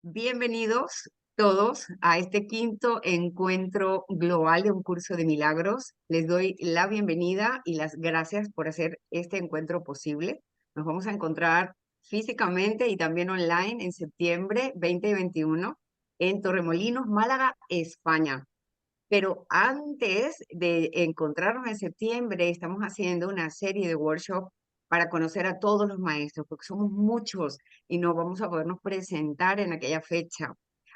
Bienvenidos todos a este quinto encuentro global de un curso de milagros. Les doy la bienvenida y las gracias por hacer este encuentro posible. Nos vamos a encontrar físicamente y también online en septiembre 2021 en Torremolinos, Málaga, España. Pero antes de encontrarnos en septiembre, estamos haciendo una serie de workshops para conocer a todos los maestros, porque somos muchos y no vamos a podernos presentar en aquella fecha.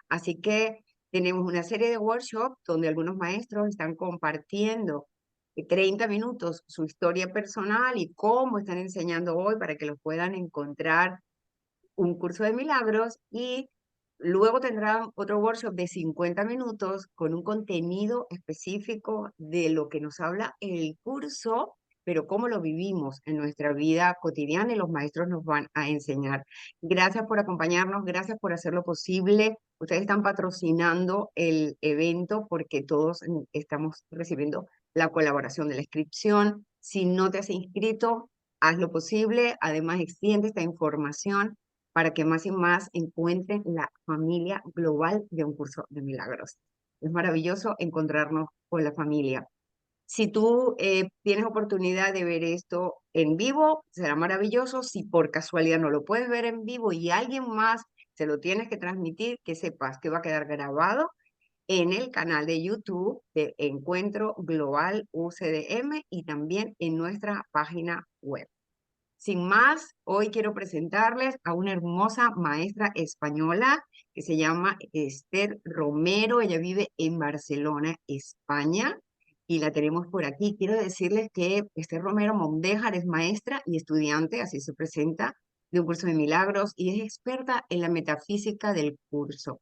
Así que tenemos una serie de workshops donde algunos maestros están compartiendo 30 minutos su historia personal y cómo están enseñando hoy para que los puedan encontrar un curso de milagros y luego tendrán otro workshop de 50 minutos con un contenido específico de lo que nos habla el curso, pero cómo lo vivimos en nuestra vida cotidiana y los maestros nos van a enseñar. Gracias por acompañarnos, gracias por hacerlo posible. Ustedes están patrocinando el evento porque todos estamos recibiendo la colaboración de la inscripción. Si no te has inscrito, haz lo posible. Además, extiende esta información para que más y más encuentren la familia global de un curso de milagros. Es maravilloso encontrarnos con la familia. Si tú tienes oportunidad de ver esto en vivo, será maravilloso. Si por casualidad no lo puedes ver en vivo y alguien más se lo tienes que transmitir, que sepas que va a quedar grabado en el canal de YouTube de Encuentro Global UCDM y también en nuestra página web. Sin más, hoy quiero presentarles a una hermosa maestra española que se llama Esther Romero. Ella vive en Barcelona, España, y la tenemos por aquí. Quiero decirles que Esther Romero Mondéjar es maestra y estudiante, así se presenta, de un curso de milagros y es experta en la metafísica del curso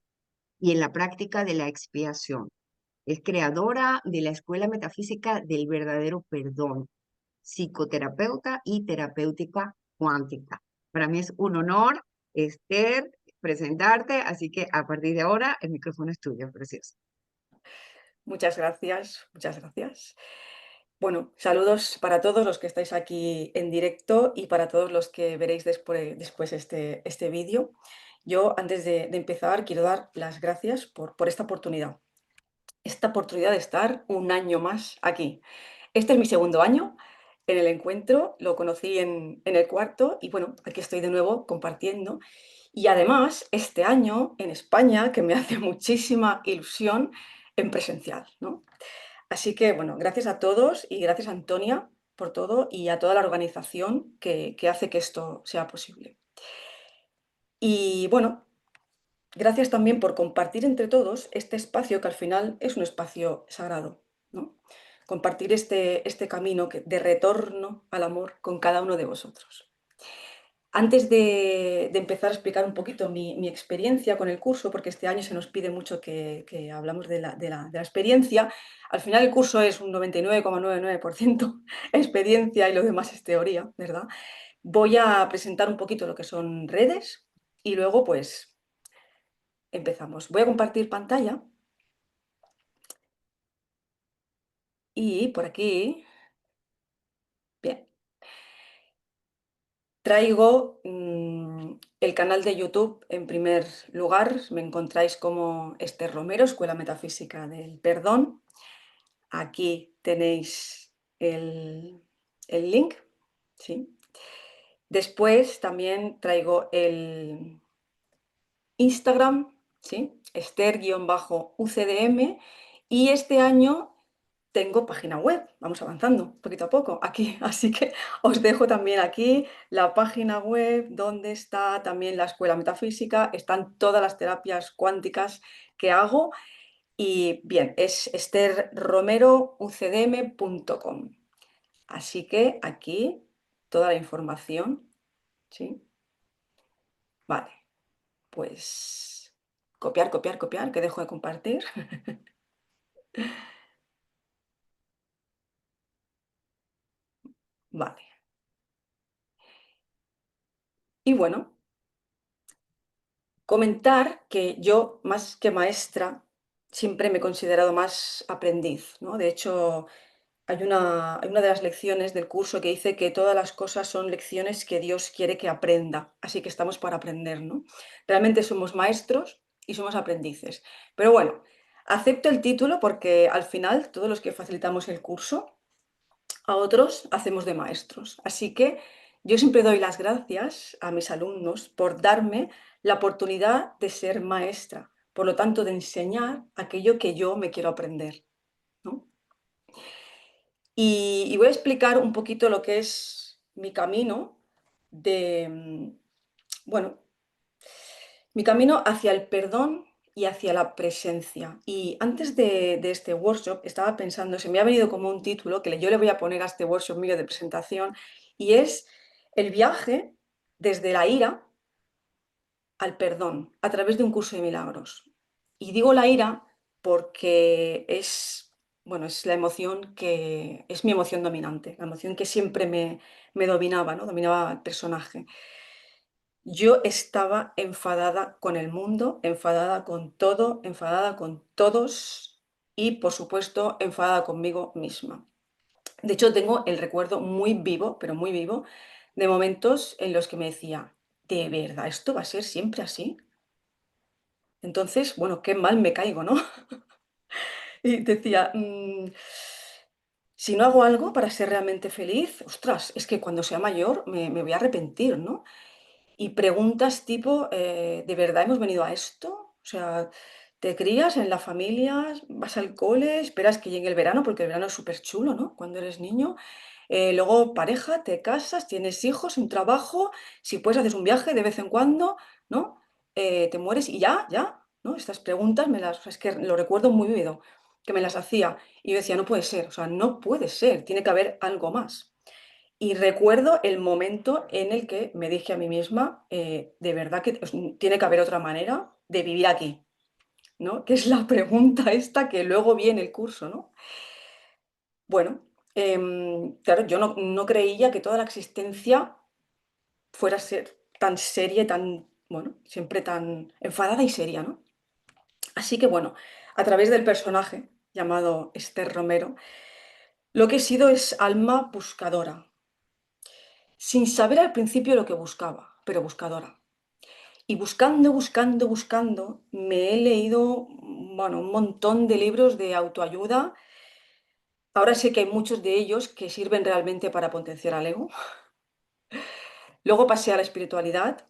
y en la práctica de la expiación. Es creadora de la Escuela Metafísica del Verdadero Perdón, psicoterapeuta y terapéutica cuántica. Para mí es un honor, Esther, presentarte, así que a partir de ahora el micrófono es tuyo, precioso. Muchas gracias, muchas gracias. Bueno, saludos para todos los que estáis aquí en directo y para todos los que veréis después este vídeo. Yo, antes de empezar, quiero dar las gracias por esta oportunidad de estar un año más aquí. Este es mi segundo año en el encuentro, lo conocí en el cuarto y bueno, aquí estoy de nuevo compartiendo. Y además, este año en España, que me hace muchísima ilusión en presencial, ¿no? Así que, bueno, gracias a todos y gracias a Antonia por todo y a toda la organización que hace que esto sea posible. Y bueno, gracias también por compartir entre todos este espacio que al final es un espacio sagrado, ¿no? Compartir este camino de retorno al amor con cada uno de vosotros. Antes de empezar a explicar un poquito mi experiencia con el curso, porque este año se nos pide mucho que hablamos de la experiencia, al final el curso es un 99,99% experiencia y lo demás es teoría, ¿verdad? Voy a presentar un poquito lo que son redes y luego pues empezamos. Voy a compartir pantalla y por aquí, bien, traigo el canal de YouTube en primer lugar. Me encontráis como Esther Romero, Escuela Metafísica del Perdón. Aquí tenéis el link, ¿sí? Después también traigo el Instagram, ¿sí? Esther-UCDM. Y este año tengo página web, vamos avanzando poquito a poco aquí, así que os dejo también aquí la página web donde está también la escuela metafísica, están todas las terapias cuánticas que hago y bien, es esterromeroucdm.com. Así que aquí toda la información, ¿sí? Vale, pues copiar, copiar, copiar, que dejo de compartir. Vale. Y bueno, comentar que yo, más que maestra, siempre me he considerado más aprendiz, ¿no? De hecho, hay una de las lecciones del curso que dice que todas las cosas son lecciones que Dios quiere que aprenda, así que estamos para aprender, ¿no? Realmente somos maestros y somos aprendices. Pero bueno, acepto el título porque al final todos los que facilitamos el curso a otros hacemos de maestros. Así que yo siempre doy las gracias a mis alumnos por darme la oportunidad de ser maestra, por lo tanto de enseñar aquello que yo me quiero aprender, ¿no? Y voy a explicar un poquito lo que es mi camino de, bueno, mi camino hacia el perdón y hacia la presencia. Y antes de este workshop estaba pensando, se me ha venido como un título yo le voy a poner a este workshop mío de presentación, y es el viaje desde la ira al perdón a través de un curso de milagros. Y digo la ira porque es la emoción que es mi emoción dominante, la emoción que siempre me dominaba, ¿no? Dominaba el personaje. Yo estaba enfadada con el mundo, enfadada con todo, enfadada con todos y, por supuesto, enfadada conmigo misma. De hecho, tengo el recuerdo muy vivo, pero muy vivo, de momentos en los que me decía, ¿de verdad esto va a ser siempre así? Entonces, bueno, qué mal me caigo, ¿no? Y decía, si no hago algo para ser realmente feliz, ostras, es que cuando sea mayor me voy a arrepentir, ¿no? Y preguntas tipo, ¿de verdad hemos venido a esto? O sea, te crías en la familia, vas al cole, esperas que llegue el verano, porque el verano es súper chulo, ¿no? Cuando eres niño. Luego pareja, te casas, tienes hijos, un trabajo, si puedes haces un viaje de vez en cuando, ¿no? Te mueres y ya, ¿no? Estas preguntas o sea, es que lo recuerdo muy vivido, que me las hacía. Y yo decía, no puede ser, o sea, no puede ser, tiene que haber algo más. Y recuerdo el momento en el que me dije a mí misma, de verdad que tiene que haber otra manera de vivir aquí, ¿no? Que es la pregunta esta que luego viene el curso, ¿no? Bueno, claro, yo no creía que toda la existencia fuera a ser tan seria y tan, bueno, siempre tan enfadada y seria, ¿no? Así que bueno, a través del personaje llamado Esther Romero, lo que he sido es alma buscadora, sin saber al principio lo que buscaba, pero buscadora. Y buscando, buscando, buscando, me he leído, bueno, un montón de libros de autoayuda. Ahora sé que hay muchos de ellos que sirven realmente para potenciar al ego. Luego pasé a la espiritualidad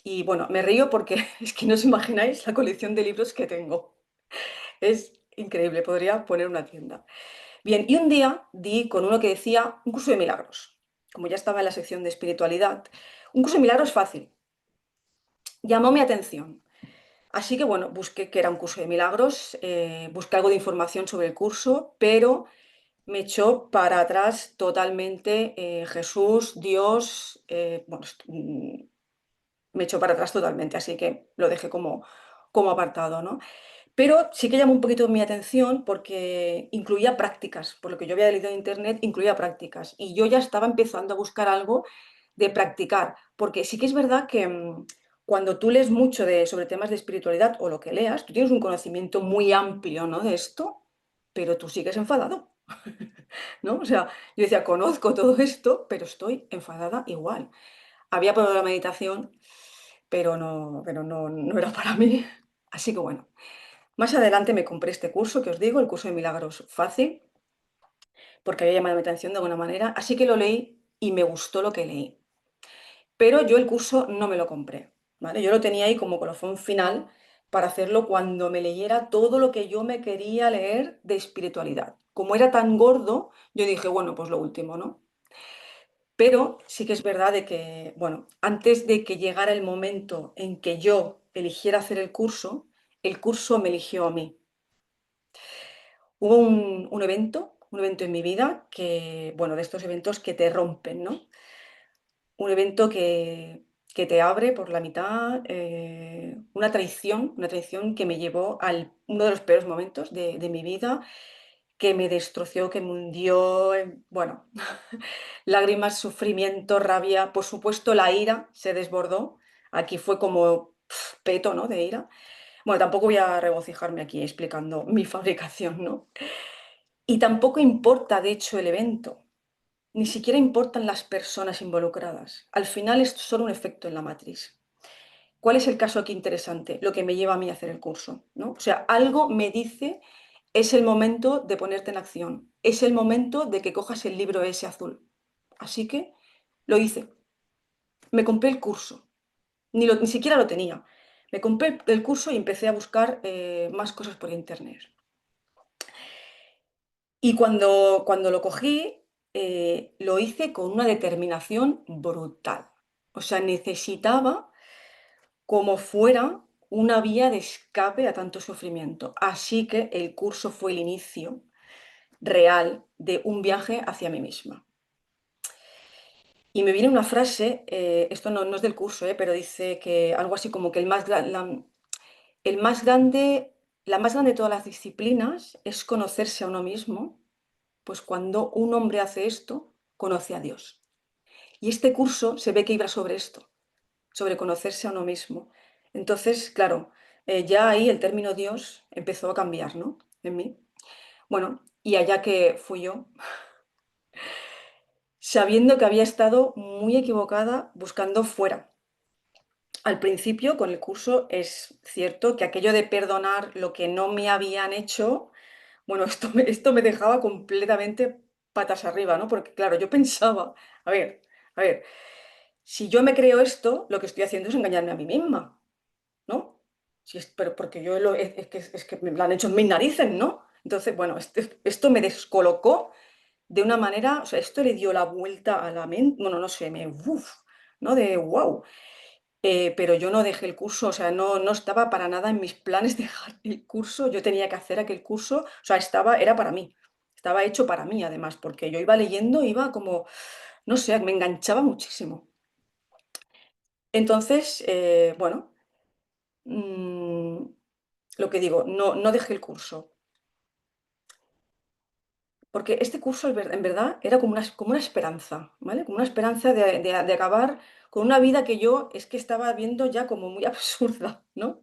y, bueno, me río porque es que no os imagináis la colección de libros que tengo. Es increíble, podría poner una tienda. Bien, y un día di con uno que decía un curso de milagros. Como ya estaba en la sección de espiritualidad, un curso de milagros fácil. Llamó mi atención. Así que bueno, busqué que era un curso de milagros, busqué algo de información sobre el curso, pero me echó para atrás totalmente Jesús, Dios, me echó para atrás totalmente, así que lo dejé como apartado, ¿no? Pero sí que llamó un poquito mi atención porque incluía prácticas, por lo que yo había leído en internet, incluía prácticas. Y yo ya estaba empezando a buscar algo de practicar, porque sí que es verdad que cuando tú lees mucho sobre temas de espiritualidad o lo que leas, tú tienes un conocimiento muy amplio, ¿no? De esto, pero tú sigues enfadado, ¿no? O sea, yo decía, conozco todo esto, pero estoy enfadada igual. Había probado la meditación, pero no era para mí. Así que bueno. Más adelante me compré este curso que os digo, el curso de milagros fácil, porque había llamado mi atención de alguna manera, así que lo leí y me gustó lo que leí. Pero yo el curso no me lo compré, ¿vale? Yo lo tenía ahí como colofón final para hacerlo cuando me leyera todo lo que yo me quería leer de espiritualidad. Como era tan gordo, yo dije, bueno, pues lo último, ¿no? Pero sí que es verdad de que, bueno, antes de que llegara el momento en que yo eligiera hacer el curso me eligió a mí. Hubo un evento en mi vida que, bueno, de estos eventos que te rompen, ¿no? Un evento que te abre por la mitad, una traición que me llevó a uno de los peores momentos de mi vida, que me destrozó, que me hundió, bueno, lágrimas, sufrimiento, rabia, por supuesto la ira se desbordó. Aquí fue como peto, ¿no? De ira. Bueno, tampoco voy a regocijarme aquí explicando mi fabricación, ¿no? Y tampoco importa, de hecho, el evento, ni siquiera importan las personas involucradas. Al final es solo un efecto en la matriz. ¿Cuál es el caso aquí interesante? Lo que me lleva a mí a hacer el curso, ¿no? O sea, algo me dice, es el momento de ponerte en acción, es el momento de que cojas el libro ese azul. Así que lo hice. Me compré el curso, ni siquiera lo tenía. Me compré el curso y empecé a buscar más cosas por internet. Y cuando lo cogí, lo hice con una determinación brutal. O sea, necesitaba como fuera una vía de escape a tanto sufrimiento. Así que el curso fue el inicio real de un viaje hacia mí misma. Y me viene una frase, esto no es del curso, pero dice que algo así como que el más grande, la más grande de todas las disciplinas es conocerse a uno mismo, pues cuando un hombre hace esto, conoce a Dios. Y este curso se ve que iba sobre esto, sobre conocerse a uno mismo. Entonces, claro, ya ahí el término Dios empezó a cambiar, ¿no? En mí. Bueno, y allá que fui yo, sabiendo que había estado muy equivocada buscando fuera. Al principio, con el curso, es cierto que aquello de perdonar lo que no me habían hecho, bueno, esto me dejaba completamente patas arriba, ¿no? Porque, claro, yo pensaba, a ver, a ver, si yo me creo esto, lo que estoy haciendo es engañarme a mí misma, ¿no? Si es, pero porque yo es que me lo han hecho en mis narices, ¿no? Entonces, bueno, esto me descolocó de una manera, o sea, esto le dio la vuelta a la mente, bueno, no sé, uf, ¿no? De wow. Pero yo no dejé el curso, o sea, no estaba para nada en mis planes dejar el curso, yo tenía que hacer aquel curso, o sea, era para mí, estaba hecho para mí además, porque yo iba leyendo, iba como, no sé, me enganchaba muchísimo. Entonces, bueno, mm, lo que digo, no dejé el curso, porque este curso en verdad era como una esperanza, ¿vale? Como una esperanza de acabar con una vida que yo es que estaba viendo ya como muy absurda, ¿no?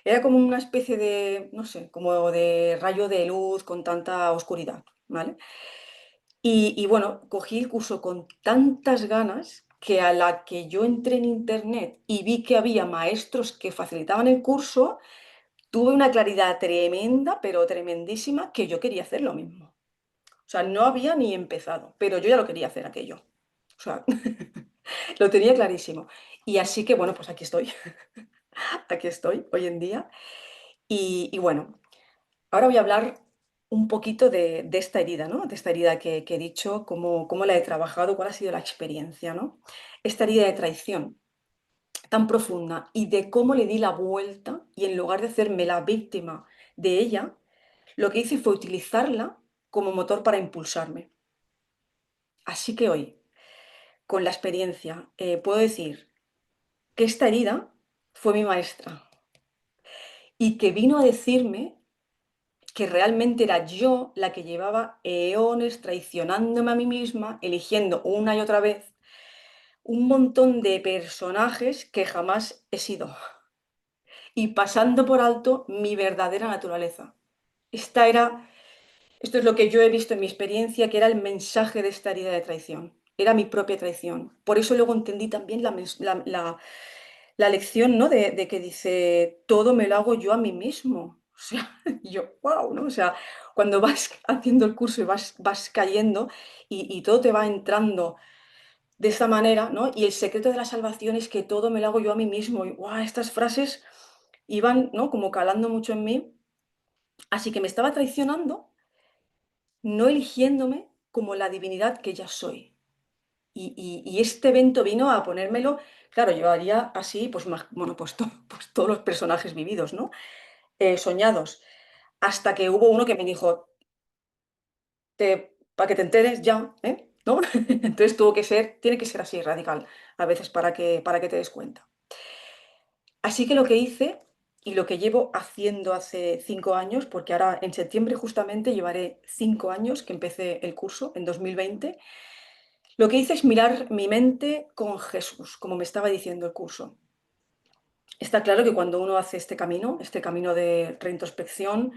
Era como una especie de, no sé, como de rayo de luz con tanta oscuridad, ¿vale? Y bueno, cogí el curso con tantas ganas que a la que yo entré en internet y vi que había maestros que facilitaban el curso, tuve una claridad tremenda, pero tremendísima, que yo quería hacer lo mismo. O sea, no había ni empezado, pero yo ya lo quería hacer aquello. O sea, lo tenía clarísimo. Y así que, bueno, pues aquí estoy, aquí estoy hoy en día. Y bueno, ahora voy a hablar un poquito de esta herida, ¿no? De esta herida que he dicho, cómo la he trabajado, cuál ha sido la experiencia, ¿no? Esta herida de traición tan profunda y de cómo le di la vuelta y en lugar de hacerme la víctima de ella, lo que hice fue utilizarla como motor para impulsarme. Así que hoy, con la experiencia, puedo decir que esta herida fue mi maestra y que vino a decirme que realmente era yo la que llevaba eones traicionándome a mí misma, eligiendo una y otra vez un montón de personajes que jamás he sido y pasando por alto mi verdadera naturaleza. Esta era, esto es lo que yo he visto en mi experiencia, que era el mensaje de esta herida de traición. Era mi propia traición. Por eso luego entendí también la lección, ¿no? De que dice, todo me lo hago yo a mí mismo. O sea, y yo, wow, ¿no? O sea, cuando vas haciendo el curso y vas cayendo y todo te va entrando de esta manera, ¿no? Y el secreto de la salvación es que todo me lo hago yo a mí mismo. Y wow, estas frases iban, ¿no? Como calando mucho en mí. Así que me estaba traicionando, no eligiéndome como la divinidad que ya soy. Y este evento vino a ponérmelo, claro, yo haría así, pues, bueno, pues, pues todos los personajes vividos, ¿no? Soñados, hasta que hubo uno que me dijo, para que te enteres ya, ¿eh? ¿No? Entonces tiene que ser así, radical, a veces para que te des cuenta. Así que lo que hice y lo que llevo haciendo hace 5 años, porque ahora en septiembre justamente llevaré 5 años que empecé el curso, en 2020, lo que hice es mirar mi mente con Jesús, como me estaba diciendo el curso. Está claro que cuando uno hace este camino de reintrospección,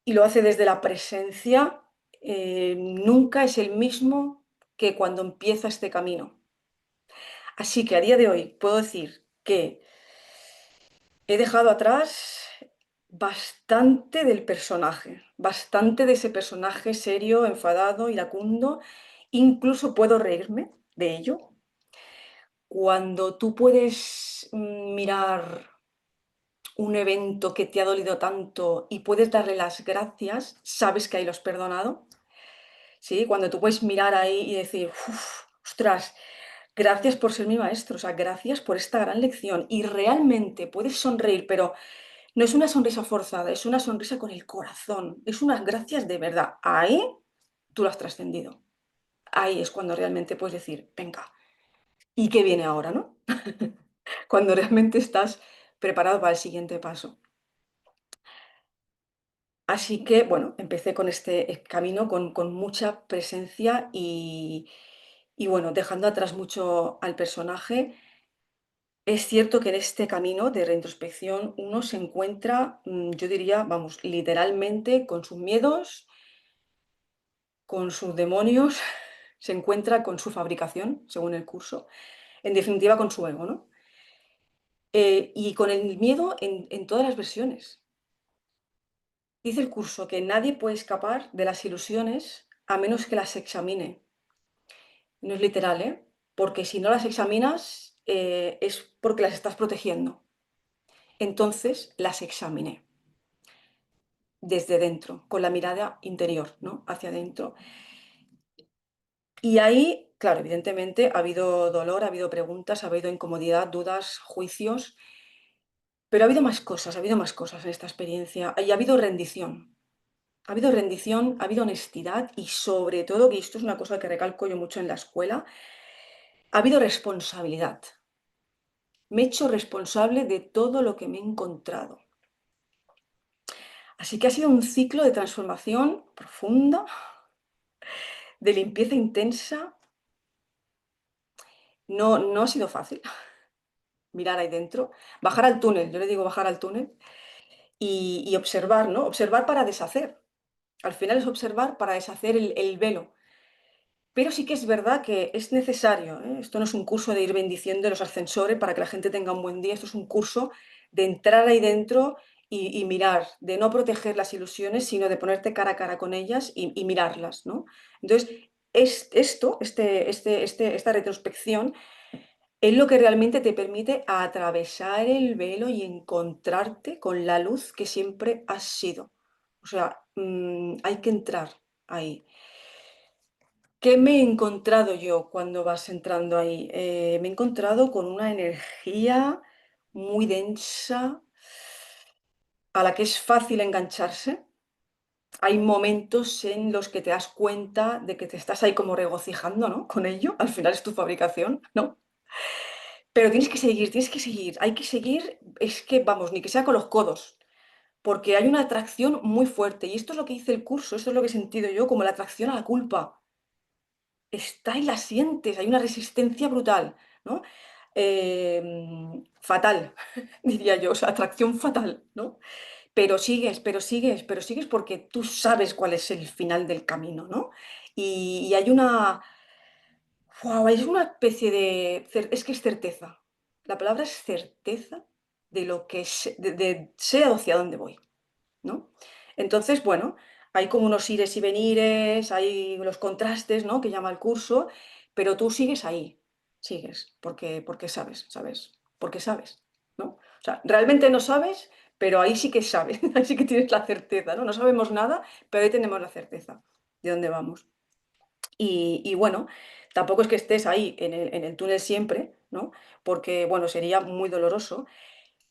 y lo hace desde la presencia, nunca es el mismo que cuando empieza este camino. Así que a día de hoy puedo decir que he dejado atrás bastante del personaje, bastante de ese personaje serio, enfadado, iracundo. Incluso puedo reírme de ello. Cuando tú puedes mirar un evento que te ha dolido tanto y puedes darle las gracias, sabes que ahí lo has perdonado. ¿Sí? Cuando tú puedes mirar ahí y decir, "Uf, ostras, gracias por ser mi maestro, o sea, gracias por esta gran lección". Y realmente puedes sonreír, pero no es una sonrisa forzada, es una sonrisa con el corazón, es unas gracias de verdad. Ahí tú lo has trascendido. Ahí es cuando realmente puedes decir, venga, ¿y qué viene ahora, no? Cuando realmente estás preparado para el siguiente paso. Así que, bueno, empecé con este camino con mucha presencia y bueno, dejando atrás mucho al personaje. Es cierto que en este camino de reintrospección uno se encuentra, yo diría, vamos, literalmente con sus miedos, con sus demonios, se encuentra con su fabricación, según el curso, en definitiva con su ego, ¿no? Y con el miedo en todas las versiones. Dice el curso que nadie puede escapar de las ilusiones a menos que las examine. No es literal, ¿eh? Porque si no las examinas, es porque las estás protegiendo. Entonces las examiné desde dentro, con la mirada interior, ¿no? Hacia adentro. Y ahí, claro, evidentemente ha habido dolor, ha habido preguntas, ha habido incomodidad, dudas, juicios, pero ha habido más cosas en esta experiencia. Y ha habido rendición. Ha habido rendición, ha habido honestidad y sobre todo, que esto es una cosa que recalco yo mucho en la escuela, ha habido responsabilidad. Me he hecho responsable de todo lo que me he encontrado. Así que ha sido un ciclo de transformación profunda, de limpieza intensa. No, no ha sido fácil mirar ahí dentro, bajar al túnel, yo le digo bajar al túnel y observar, ¿no? Observar para deshacer. Al final es observar para deshacer el velo. Pero sí que es verdad que es necesario, ¿eh? Esto no es un curso de ir bendiciendo los ascensores para que la gente tenga un buen día, esto es un curso de entrar ahí dentro y mirar, de no proteger las ilusiones, sino de ponerte cara a cara con ellas y mirarlas, ¿no? Entonces, esta retrospección es lo que realmente te permite atravesar el velo y encontrarte con la luz que siempre has sido. O sea, hay que entrar ahí. ¿Qué me he encontrado yo cuando vas entrando ahí? Me he encontrado con una energía muy densa a la que es fácil engancharse. Hay momentos en los que te das cuenta de que te estás ahí como regocijando, ¿no? Con ello. Al final es tu fabricación, ¿no? Pero tienes que seguir, hay que seguir, es que vamos, ni que sea con los codos, porque hay una atracción muy fuerte y esto es lo que dice el curso, esto es lo que he sentido yo como la atracción a la culpa. Está y la sientes, hay una resistencia brutal, ¿no? Fatal, diría yo, o sea, atracción fatal, ¿no? Pero sigues, pero sigues, pero sigues porque tú sabes cuál es el final del camino, ¿no? Y hay una, ¡guau! Es una especie de es que es certeza. La palabra es certeza de lo que sé hacia dónde voy, ¿no? Entonces, bueno, hay como unos ires y venires, hay los contrastes, ¿no?, que llama el curso, pero tú sigues ahí, sigues, porque sabes, porque sabes, ¿no? O sea, realmente no sabes, pero ahí sí que sabes, ahí sí que tienes la certeza, ¿no? No sabemos nada, pero ahí tenemos la certeza de dónde vamos. Y bueno, tampoco es que estés ahí en el túnel siempre, ¿no? Porque, bueno, sería muy doloroso.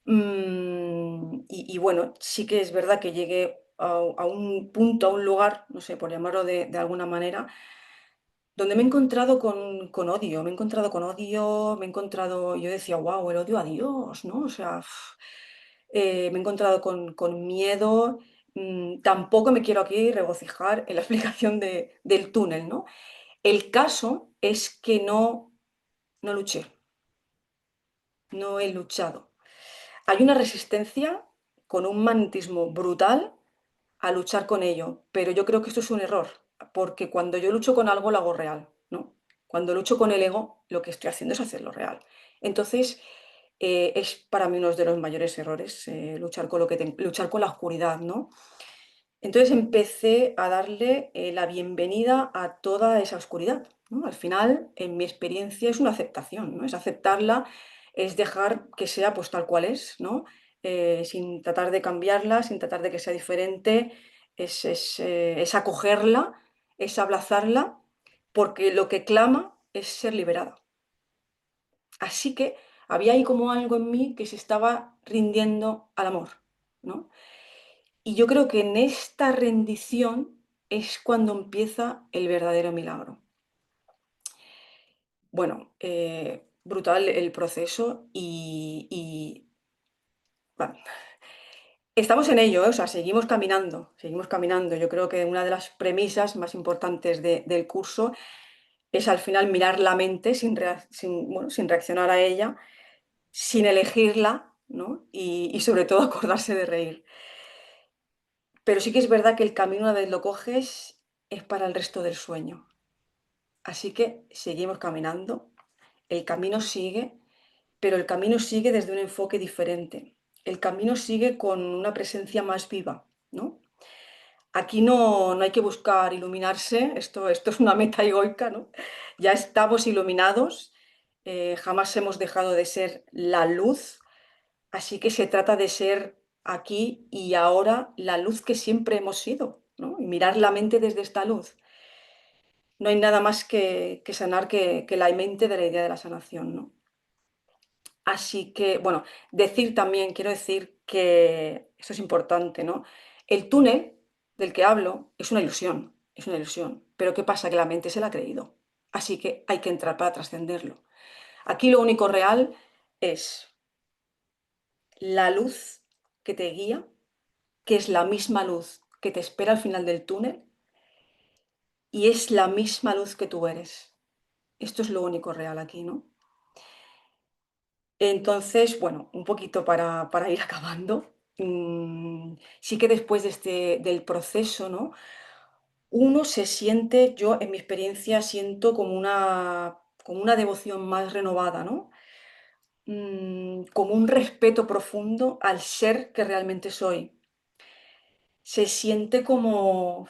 Y bueno, sí que es verdad que llegué a un punto, a un lugar, no sé, por llamarlo de alguna manera, donde me he encontrado con odio, me he encontrado con odio, me he encontrado, yo decía, wow, el odio a Dios, ¿no? O sea, me he encontrado con miedo. Tampoco me quiero aquí regocijar en la explicación del túnel, ¿no? El caso es que no luché, no he luchado. Hay una resistencia con un magnetismo brutal a luchar con ello, pero yo creo que esto es un error, porque cuando yo lucho con algo lo hago real, ¿no? Cuando lucho con el ego, lo que estoy haciendo es hacerlo real. Entonces, es para mí uno de los mayores errores, luchar con luchar con la oscuridad, ¿no? Entonces empecé a darle la bienvenida a toda esa oscuridad, ¿no? Al final, en mi experiencia, es una aceptación, ¿no? Es aceptarla, es dejar que sea pues tal cual es, ¿no? Sin tratar de cambiarla, sin tratar de que sea diferente, es acogerla, es abrazarla, porque lo que clama es ser liberada. Así que había ahí como algo en mí que se estaba rindiendo al amor, ¿no? Y yo creo que en esta rendición es cuando empieza el verdadero milagro. Bueno, brutal el proceso y bueno, estamos en ello, ¿eh? O sea, seguimos caminando, seguimos caminando. Yo creo que una de las premisas más importantes del curso es al final mirar la mente bueno, sin reaccionar a ella, sin elegirla, ¿no? Y sobre todo acordarse de reír. Pero sí que es verdad que el camino, una vez lo coges, es para el resto del sueño. Así que seguimos caminando, el camino sigue, pero el camino sigue desde un enfoque diferente. El camino sigue con una presencia más viva, ¿no? Aquí no hay que buscar iluminarse, esto es una meta egoica, ¿no? Ya estamos iluminados, jamás hemos dejado de ser la luz, así que se trata de ser aquí y ahora la luz que siempre hemos sido, ¿no? Y mirar la mente desde esta luz. No hay nada más que sanar que la mente de la idea de la sanación, ¿no? Así que, bueno, quiero decir que esto es importante, ¿no? El túnel del que hablo es una ilusión. Pero ¿qué pasa? Que la mente se la ha creído. Así que hay que entrar para trascenderlo. Aquí lo único real es la luz que te guía, que es la misma luz que te espera al final del túnel y es la misma luz que tú eres. Esto es lo único real aquí, ¿no? Entonces, bueno, un poquito para ir acabando, sí que después del proceso, ¿no? Uno se siente, yo en mi experiencia siento como una devoción más renovada, ¿no? Como un respeto profundo al ser que realmente soy. Se siente como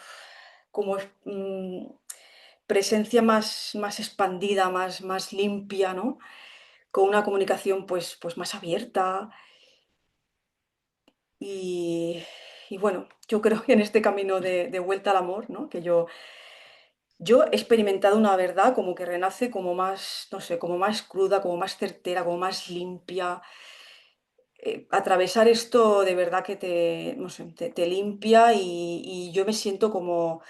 presencia más expandida, más limpia, ¿no? Con una comunicación pues más abierta, Y, y bueno, yo creo que en este camino de vuelta al amor, ¿no? Que yo he experimentado una verdad como que renace como más, no sé, como más cruda, como más certera, como más limpia. Atravesar esto de verdad que no sé, te limpia y yo me siento como,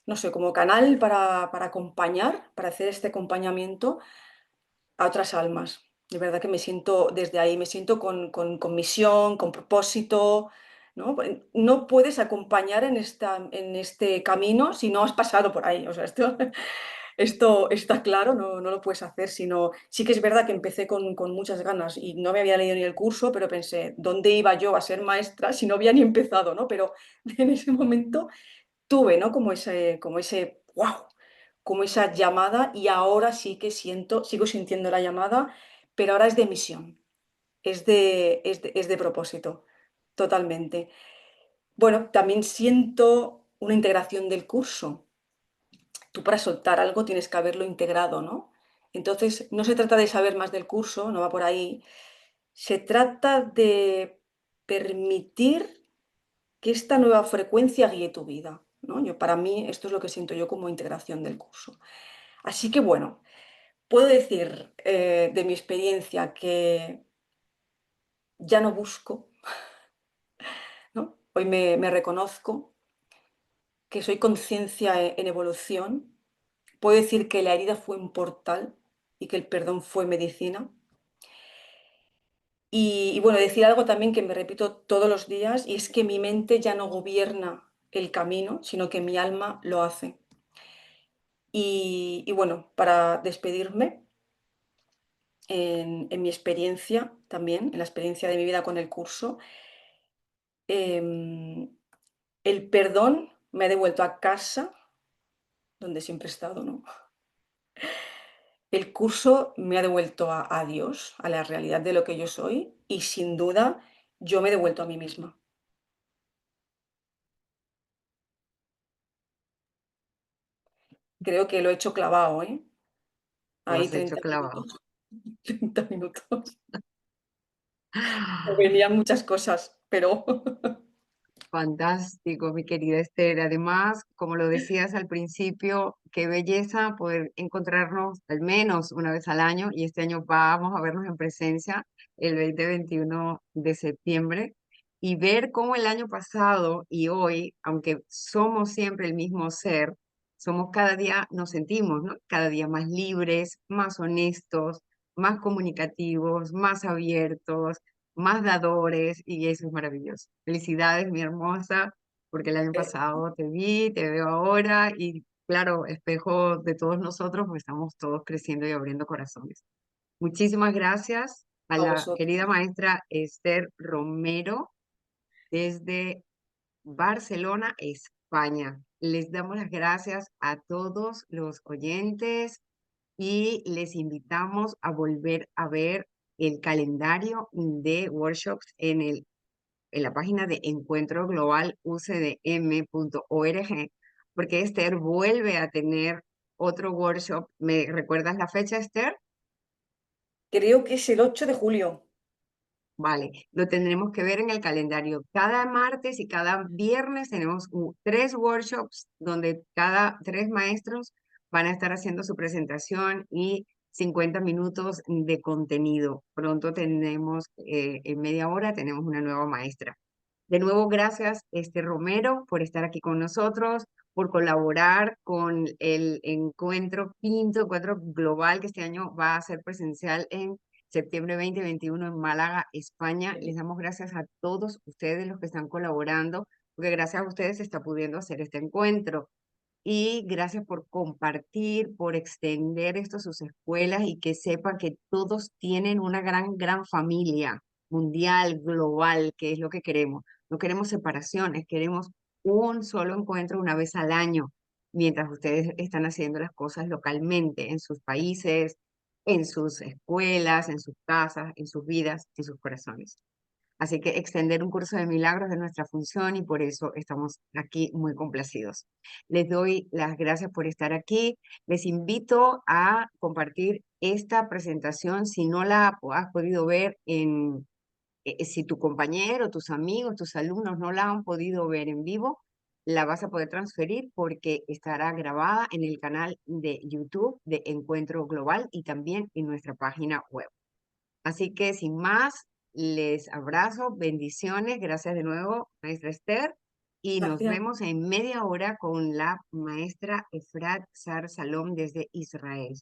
no sé, como canal para acompañar, para hacer este acompañamiento a otras almas. De verdad que me siento desde ahí, me siento con misión, con propósito, ¿no? No puedes acompañar en este camino si no has pasado por ahí. O sea, esto está claro, no lo puedes hacer, sino sí que es verdad que empecé con muchas ganas y no me había leído ni el curso, pero pensé, ¿dónde iba yo a ser maestra si no había ni empezado, ¿no? Pero en ese momento tuve, ¿no? Como ese wow, como esa llamada y ahora sí que sigo sintiendo la llamada, pero ahora es de misión, es de propósito, totalmente. Bueno, también siento una integración del curso. Tú para soltar algo tienes que haberlo integrado, ¿no? Entonces, no se trata de saber más del curso, no va por ahí. Se trata de permitir que esta nueva frecuencia guíe tu vida, ¿no? Para mí, esto es lo que siento yo como integración del curso. Así que bueno, puedo decir de mi experiencia que ya no busco, ¿no? Hoy me reconozco que soy conciencia en evolución. Puedo decir que la herida fue un portal y que el perdón fue medicina. Y bueno, decir algo también que me repito todos los días y es que mi mente ya no gobierna el camino, sino que mi alma lo hace. Y bueno, para despedirme, en mi experiencia también, en la experiencia de mi vida con el curso, em, El perdón me ha devuelto a casa, donde siempre he estado, ¿no? El curso me ha devuelto a Dios, a la realidad de lo que yo soy, y sin duda yo me he devuelto a mí misma. Creo que lo he hecho clavado, ¿eh? Lo Ahí has hecho 30 clavado. minutos, 30 minutos. Me venían muchas cosas, pero Fantástico, mi querida Esther. Además, como lo decías al principio, qué belleza poder encontrarnos al menos una vez al año y este año vamos a vernos en presencia el 20-21 de septiembre y ver cómo el año pasado y hoy, aunque somos siempre el mismo ser, somos cada día, nos sentimos, ¿no? Cada día más libres, más honestos, más comunicativos, más abiertos, más dadores y eso es maravilloso. Felicidades, mi hermosa, porque el año pasado te vi, te veo ahora y claro, espejo de todos nosotros, pues estamos todos creciendo y abriendo corazones. Muchísimas gracias a a la vosotros. querida maestra Esther Romero desde Barcelona, España. Les damos las gracias a todos los oyentes y les invitamos a volver a ver el calendario de workshops en la página de Encuentro Global ucdm.org, porque Esther vuelve a tener otro workshop. ¿Me recuerdas la fecha, Esther? Creo que es el 8 de julio. Vale, lo tendremos que ver en el calendario. Cada martes y cada viernes tenemos tres workshops donde cada tres maestros van a estar haciendo su presentación y 50 minutos de contenido. Pronto tenemos, en media hora, tenemos una nueva maestra. De nuevo, gracias, Romero, por estar aquí con nosotros, por colaborar con el encuentro, quinto encuentro global que este año va a ser presencial en septiembre 2021 en Málaga, España. Les damos gracias a todos ustedes los que están colaborando, porque gracias a ustedes se está pudiendo hacer este encuentro. Y gracias por compartir, por extender esto a sus escuelas y que sepan que todos tienen una gran familia mundial, global, que es lo que queremos. No queremos separaciones, queremos un solo encuentro una vez al año, mientras ustedes están haciendo las cosas localmente, en sus países, en sus escuelas, en sus casas, en sus vidas, en sus corazones. Así que extender un curso de milagros es nuestra función y por eso estamos aquí muy complacidos. Les doy las gracias por estar aquí. Les invito a compartir esta presentación si no la has podido ver si tu compañero, tus amigos, tus alumnos no la han podido ver en vivo, la vas a poder transferir porque estará grabada en el canal de YouTube de Encuentro Global y también en nuestra página web. Así que sin más, les abrazo, bendiciones, gracias de nuevo, maestra Esther, y nos Gracias. vemos en media hora con la maestra Efrat Sar Salom desde Israel.